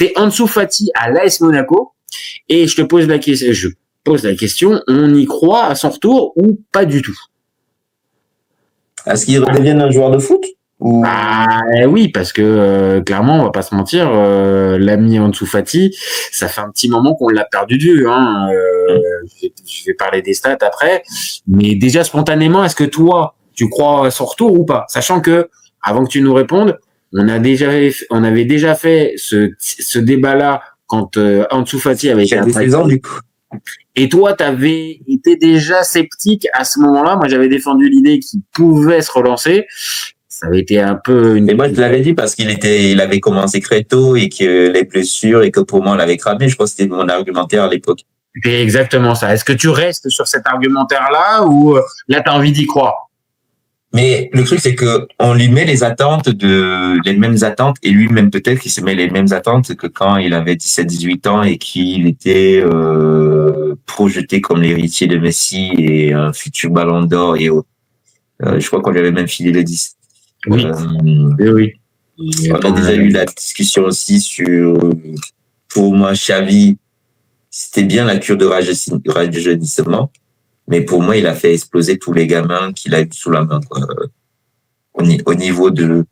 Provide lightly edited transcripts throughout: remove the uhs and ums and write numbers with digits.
T'es Ansu Fati à l'AS Monaco et je pose la question, on y croit à son retour ou pas du tout? Est-ce qu'il redevienne un joueur de foot ou... Oui, parce que clairement, on va pas se mentir, l'ami Ansu Fati, ça fait un petit moment qu'on l'a perdu de vue. Je vais parler des stats après, mais déjà spontanément, est-ce que toi, tu crois à son retour ou pas? Sachant que, avant que tu nous répondes, on avait déjà fait ce débat-là quand Ansu Fati avait été saison du coup. Et toi, tu avais été déjà sceptique à ce moment-là. Moi, j'avais défendu l'idée qu'il pouvait se relancer. Ça avait été un peu Mais moi, je te l'avais dit parce il avait commencé très tôt et que les blessures et que pour moi, on l'avait cramé. Je crois que c'était mon argumentaire à l'époque. C'est exactement ça. Est-ce que tu restes sur cet argumentaire-là ou là, tu as envie d'y croire? Mais le truc, c'est que on lui met les mêmes attentes et lui-même peut-être qu'il se met les mêmes attentes que quand il avait 17-18 ans et qu'il était projeté comme l'héritier de Messi et un futur Ballon d'Or et autres. Je crois qu'on lui avait même filé le 10. Oui. Oui. On a déjà eu la discussion aussi sur, pour moi, Xavi, c'était bien la cure de rajeunissement, mais pour moi, il a fait exploser tous les gamins qu'il a eu sous la main, quoi. Au niveau de,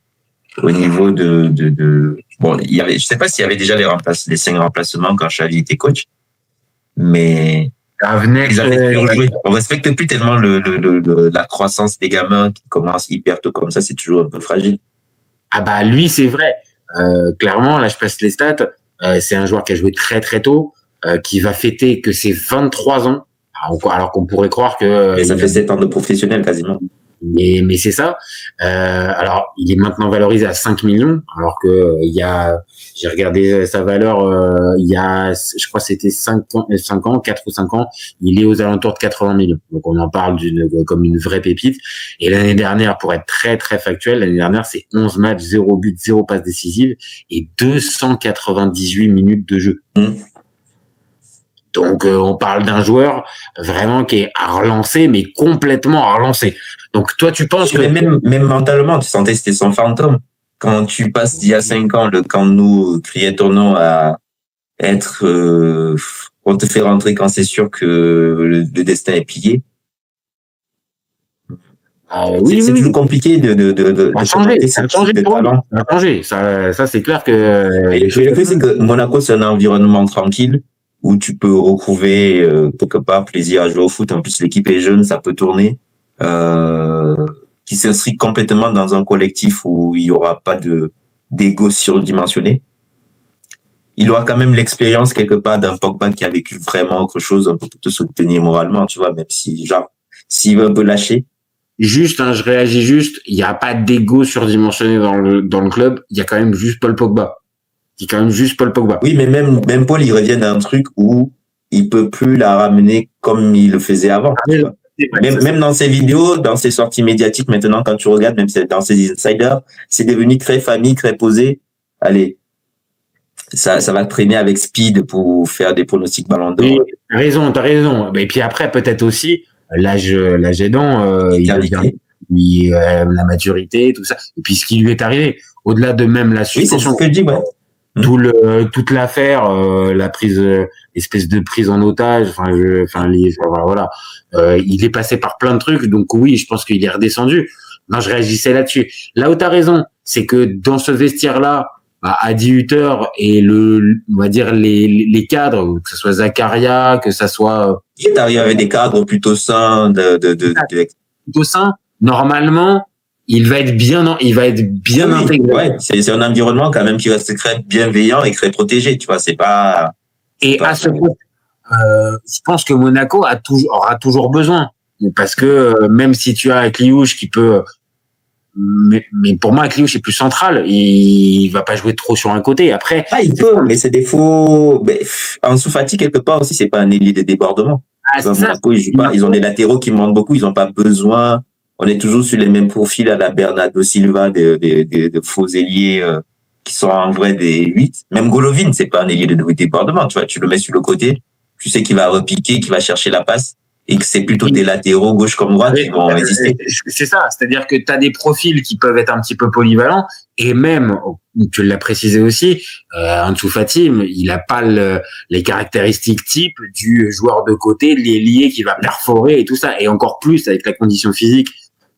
bon, je sais pas s'il y avait déjà les 5 remplacements quand Xavi était coach, mais on respecte plus tellement la croissance des gamins qui commencent hyper tôt comme ça, c'est toujours un peu fragile. Ah bah lui, c'est vrai. Clairement, là, je passe les stats. C'est un joueur qui a joué très très tôt, qui va fêter que ses 23 ans, alors qu'on pourrait croire que... Mais ça fait 7 ans de professionnel quasiment. Mais c'est ça. Alors, il est maintenant valorisé à 5 millions, alors que j'ai regardé sa valeur, je crois que c'était 4 ou 5 ans, il est aux alentours de 80 millions. Donc, on en parle comme une vraie pépite. Et l'année dernière, pour être très, très factuel, l'année dernière, c'est 11 matchs, 0 but, 0 passe décisive et 298 minutes de jeu. Donc, on parle d'un joueur vraiment qui est à relancer, mais complètement à relancer. Donc, toi, tu penses que... Même mentalement, tu sentais que c'était son fantôme. Quand tu passes d'il y a 5 ans, quand nous criait ton nom à être... on te fait rentrer quand c'est sûr que le destin est plié. C'est toujours compliqué de changer. Ça a changé. Ça, c'est clair que... Et le truc, c'est que Monaco, c'est un environnement tranquille où tu peux retrouver quelque part plaisir à jouer au foot. En plus, l'équipe est jeune, ça peut tourner. Qui s'inscrit complètement dans un collectif où il y aura pas d'ego surdimensionné. Il aura quand même l'expérience quelque part d'un Pogba qui a vécu vraiment autre chose, un peu pour te soutenir moralement, tu vois, même si, s'il veut un peu lâcher. Juste, je réagis juste, il n'y a pas d'ego surdimensionné dans le club, il y a quand même juste Paul Pogba. Oui, mais même Paul, il revient d'un truc où il peut plus la ramener comme il le faisait avant. Même dans ses vidéos, dans ses sorties médiatiques, maintenant, quand tu regardes, même dans ses insiders, c'est devenu très famille, très posé. Allez, ça va traîner avec Speed pour faire des pronostics Ballon d'Or. Oui, t'as raison. Et puis après, peut-être aussi, l'âge aidant, la maturité, tout ça. Et puis ce qui lui est arrivé, au-delà de même la suspension. Oui, c'est ce que je dis, ouais. Toute l'affaire, la prise, espèce de prise en otage, voilà. Il est passé par plein de trucs, donc oui, je pense qu'il est redescendu. Non, je réagissais là-dessus. Là où t'as raison, c'est que dans ce vestiaire-là, à 18h, et on va dire les cadres, que ce soit Zakaria, que ça soit... Il est arrivé avec des cadres plutôt sains, plutôt sains. Normalement, il va être bien intégré. Ouais, c'est un environnement quand même qui reste très bienveillant et très protégé, tu vois, c'est pas... À ce point, je pense que Monaco aura toujours besoin. Parce que même si tu as Kliouche qui peut... Mais pour moi, Kliouche est plus central. Il va pas jouer trop sur un côté. Après... il peut, mais c'est des faux... Ansu Fati, quelque part aussi, c'est pas un ailier de débordement. Monaco, ils jouent pas. Ils ont des latéraux qui manquent beaucoup. Ils ont pas besoin... On est toujours sur les mêmes profils à la Bernardo Silva, de faux ailiers qui sont en vrai des 8. Même Golovin, c'est pas un ailier de débordement. Tu vois, tu le mets sur le côté, tu sais qu'il va repiquer, qu'il va chercher la passe et que c'est plutôt des latéraux, gauche comme droite, qui vont résister. C'est ça, c'est-à-dire que tu as des profils qui peuvent être un petit peu polyvalents, et même, tu l'as précisé aussi, Ansu Fati, il n'a pas les caractéristiques types du joueur de côté, l'ailier qui va perforer et tout ça, et encore plus avec la condition physique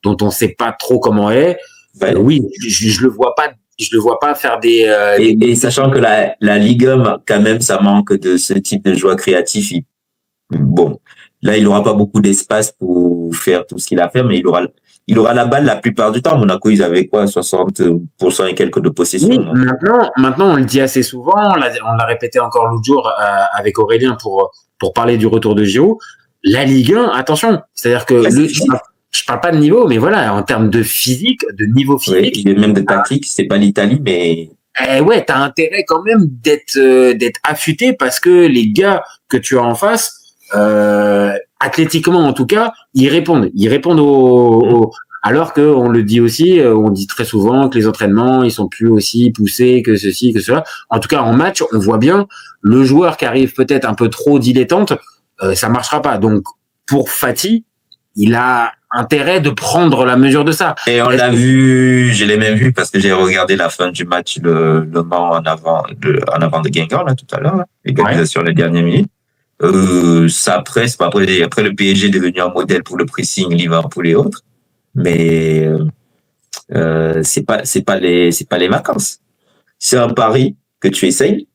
dont on ne sait pas trop comment elle est. Oui, je le vois pas faire des. Et sachant que la Ligue 1, quand même, ça manque de ce type de joueur créatif. Bon, là, il n'aura pas beaucoup d'espace pour faire tout ce qu'il a fait, mais il aura la balle la plupart du temps. Monaco, ils avaient quoi, 60% et quelques de possession. Oui, maintenant, on le dit assez souvent. On l'a répété encore l'autre jour avec Aurélien pour parler du retour de Giroud. La Ligue 1, attention, c'est-à-dire que je parle pas de niveau, mais voilà, en termes de physique, de niveau physique, et même de tactique, c'est pas l'Italie, mais ouais, t'as intérêt quand même d'être affûté parce que les gars que tu as en face, athlétiquement en tout cas, ils répondent alors que on le dit aussi, on dit très souvent que les entraînements ils sont plus aussi poussés que ceci que cela. En tout cas en match, on voit bien le joueur qui arrive peut-être un peu trop dilettante, ça marchera pas. Donc pour Fati, il a intérêt de prendre la mesure de ça. Et on l'a vu, je l'ai même vu parce que j'ai regardé la fin du match Le Mans en avant de Guingamp là tout à l'heure, égalisation les dernières minutes. Ça presse, après le PSG est devenu un modèle pour le pressing, Liverpool et autres, mais c'est pas les vacances. C'est un pari que tu essayes.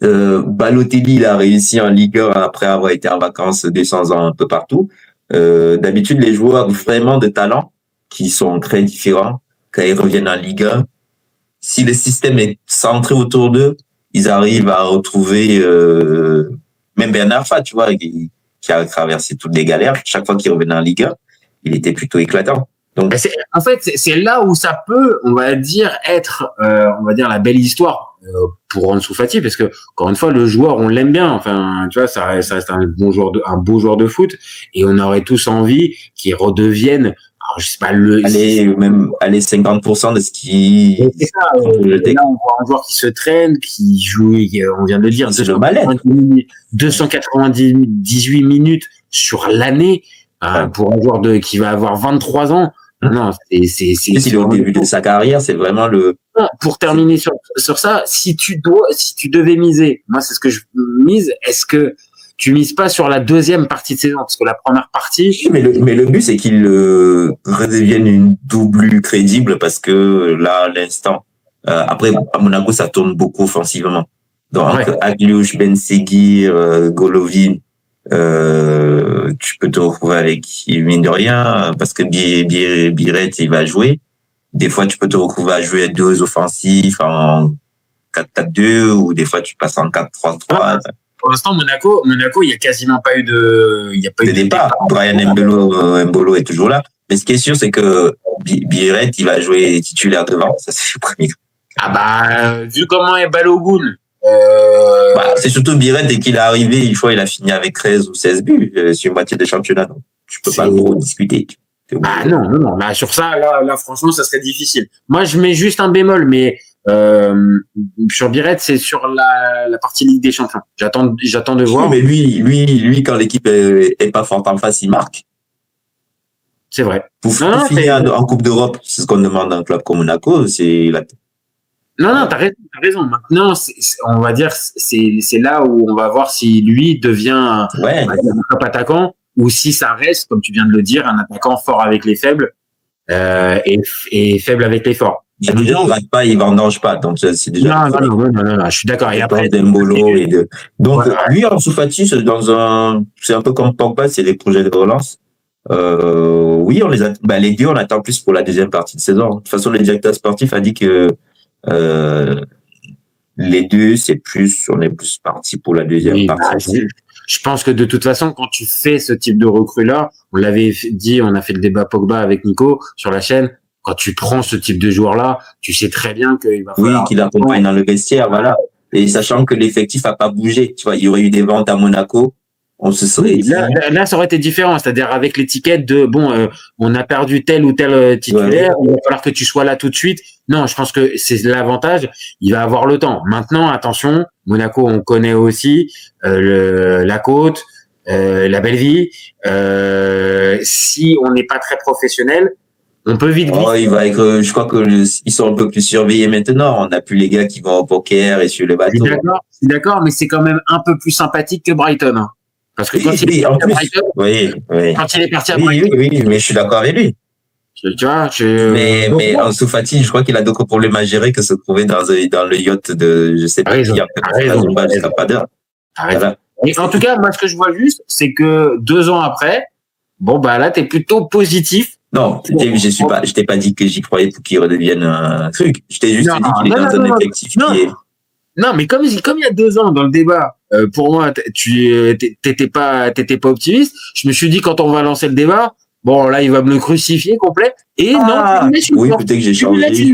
Balotelli, il a réussi en Ligue 1 après avoir été en vacances 200 ans un peu partout. D'habitude, les joueurs vraiment de talent, qui sont très différents, quand ils reviennent en Ligue 1, si le système est centré autour d'eux, ils arrivent à retrouver, même Bernard Fa, tu vois, qui a traversé toutes les galères. Chaque fois qu'il revenait en Ligue 1, il était plutôt éclatant. Donc, en fait, c'est là où ça peut, on va dire, être, la belle histoire pour Ansu Fati, parce que encore une fois, le joueur, on l'aime bien. Enfin, tu vois, ça reste un beau joueur de foot, et on aurait tous envie qu'il redevienne. Alors, je sais pas aller 50% de ce qui. C'est ça. Là, on voit un joueur qui se traîne, qui joue. On vient de le dire, 298 minutes sur l'année. Pour un joueur qui va avoir 23 ans, non, c'est au début de sa carrière, c'est vraiment le. Pour terminer sur ça, si tu devais miser, moi c'est ce que je mise. Est-ce que tu mises pas sur la deuxième partie de saison, parce que la première partie. Mais le but c'est qu'il redevienne une doublure crédible, parce que là, à l'instant, après à Monaco ça tourne beaucoup offensivement. Donc Agliouche, Ben Seguir, Golovin. Tu peux te retrouver avec, mine de rien, parce que Biret il va jouer. Des fois, tu peux te retrouver à jouer à deux offensifs en 4-4-2, ou des fois tu passes en 4-3-3. Pour l'instant, Monaco, il y a quasiment pas eu de départ. Brian Mbolo est toujours là. Mais ce qui est sûr, c'est que Biret il va jouer titulaire devant. Ça, c'est le premier. Vu comment est Balogun. C'est surtout Biret, dès qu'il est arrivé, il a fini avec 13 ou 16 buts sur une moitié des championnats. Donc, tu peux pas trop discuter. Non. Là, sur ça, là, franchement, ça serait difficile. Moi, je mets juste un bémol, mais sur Biret, c'est sur la partie Ligue des Champions. J'attends de voir. Mais lui, quand l'équipe est pas forte en face, il marque. C'est vrai. Pour finir en Coupe d'Europe, c'est ce qu'on demande d'un club comme Monaco, c'est la. Non, t'as raison. Maintenant, on va dire, c'est là où on va voir si lui devient un top attaquant, ou si ça reste, comme tu viens de le dire, un attaquant fort avec les faibles et faible avec les forts. Il vendange pas, donc c'est déjà. Non, je suis d'accord. Et après, donc lui, Ansu Fati, c'est un peu comme Pogba, c'est des projets de relance. Oui, les deux, on attend plus pour la deuxième partie de saison. De toute façon, le directeur sportif a dit que les deux, on est plus parti pour la deuxième partie. Je pense que de toute façon, quand tu fais ce type de recrue-là, on l'avait dit, on a fait le débat Pogba avec Nico sur la chaîne. Quand tu prends ce type de joueur-là, tu sais très bien qu'il va falloir. Oui, qu'il accompagne dans le vestiaire, voilà. Et sachant que l'effectif a pas bougé, tu vois, il y aurait eu des ventes à Monaco. On se serait dit. Là, ça aurait été différent, c'est-à-dire avec l'étiquette de on a perdu tel ou tel titulaire, il va falloir que tu sois là tout de suite. Non, je pense que c'est l'avantage. Il va avoir le temps. Maintenant, attention, Monaco, on connaît aussi la côte. la belle vie. Si on n'est pas très professionnel, on peut vite Oh, il va être, je crois que ils sont un peu plus surveillés maintenant. On n'a plus les gars qui vont au poker et sur les Je suis bateaux. d'accord, mais c'est quand même un peu plus sympathique que Brighton. Hein. Parce que quand il est en parti à plus, Brighton, oui. quand il est parti à Oui, Brighton, oui, mais je suis d'accord avec lui. tu vois, Mais Ansu Fati, je crois qu'il a d'autres problèmes à gérer que se trouver dans le yacht de, je sais t'as pas raison, qui, en fait, jusqu'à pas d'heure. t'as raison. Voilà. Et en tout cas, moi, ce que je vois juste, c'est que 2 ans après, bon, bah là, t'es plutôt positif. Non, je t'ai pas dit que j'y croyais pour qu'il redevienne un truc. Je t'ai juste dit qu'il est dans un effectif qui est. Non, mais comme il y a 2 ans dans le débat, pour moi, tu t'étais pas optimiste. Je me suis dit quand on va lancer le débat, bon là il va me le crucifier complet. Et non, tu lui laisses une chance. Peut-être que j'ai changé. Tu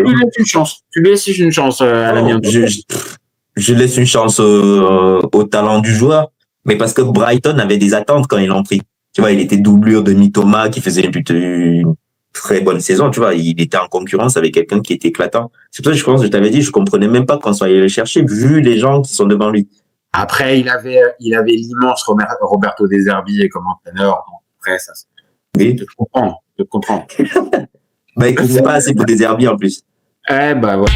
lui laisses une chance. Tu lui laisses une chance à l'ami. Je laisse une chance au talent du joueur, mais parce que Brighton avait des attentes quand ils l'ont pris. Tu vois, il était doublure de Mitoma qui faisait une très bonne saison. Tu vois, il était en concurrence avec quelqu'un qui était éclatant. C'est pour ça que je pense, je t'avais dit, je comprenais même pas qu'on soit allé le chercher vu les gens qui sont devant lui. Après, il avait l'immense Roberto De Zerbi comme entraîneur. Donc après, ça, Oui. je te comprends. Bah écoute, c'est pas assez pour des herbiers en plus. Bah ouais.